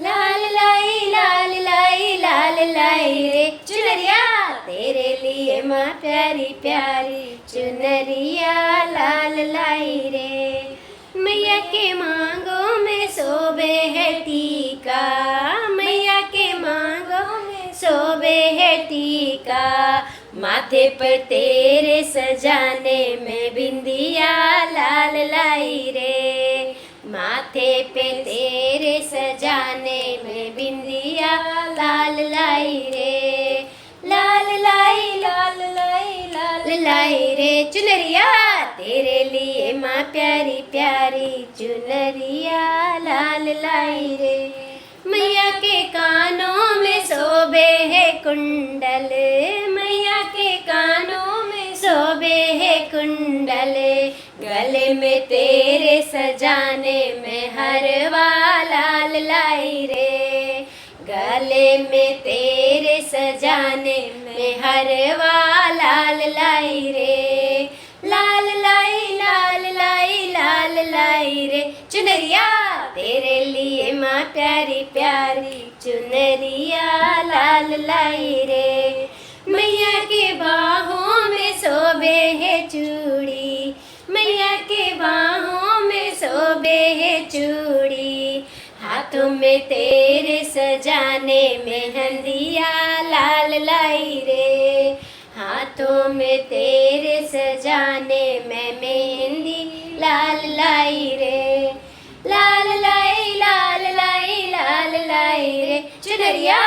लाल लाई रे चुनरिया तेरे लिए माँ प्यारी प्यारी चुनरिया लाल लाई रे। मैया के मांगों में शोभे है टीका, मैया के मांगों में शोभे है टीका, माथे पर तेरे सजाने में बिंदिया लाल लाई रे, माथे पे तेरे सजाने में बिंदिया लाल लाई रे। लाल लाई रे चुनरिया तेरे लिए माँ प्यारी प्यारी चुनरिया लाल लाई रे। मैया के कानों में शोभे है कुंडल, मैया के कानों में शोभे है कुंडल, गले में तेरे सजाने में हरवा लाल लाई रे, गले में तेरे सजाने में हरवा लाल लाई रे। लाल लाई रे चुनरिया तेरे लिए माँ प्यारी प्यारी चुनरिया लाल लाई रे। मैया के बाहों में शोभे है चूड़ी, मैया के बाहों में शोभे है चूड़ी, हाथों में तेरे सजाने में हंदिया लाल लाई रे, हाथों में तेरे सजाने में मेहंदी लाल लाई रे। लाल लाई रे चुनरिया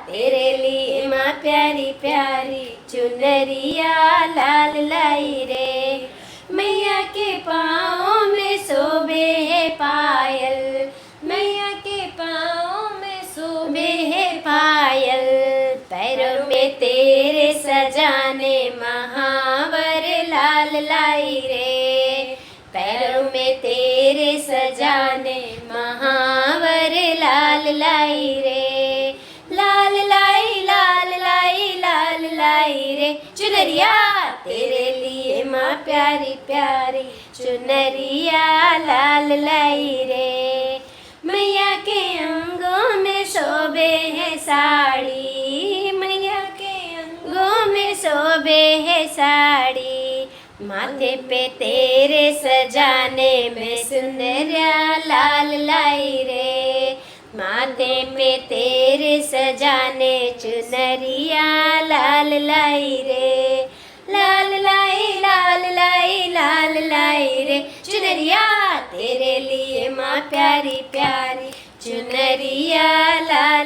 तेरे लिए माँ प्यारी प्यारी चुनरिया लाल लाई रे। मैया के पाँव में शोभे है पायल, मैया के पाँव में शोभे है पायल, पैरों में तेरे सजाने महावर लाल लाई रे, पैरों में तेरे सजाने महावर लाल लाई रे। लाल लाई रे चुनरिया तेरे लिए माँ प्यारी प्यारी चुनरिया लाल लाई रे। मैया के अंगों में शोभे है साड़ी, मैया के अंगों में शोभे है साड़ी, माथे पे तेरे सजाने में सुंदरिया लाल लाई रे, माथे पे तेरे सजाने चुनरिया लाल लाई रे। लाल लाई रे चुनरिया तेरे लिए माँ प्यारी प्यारी चुनरिया लाल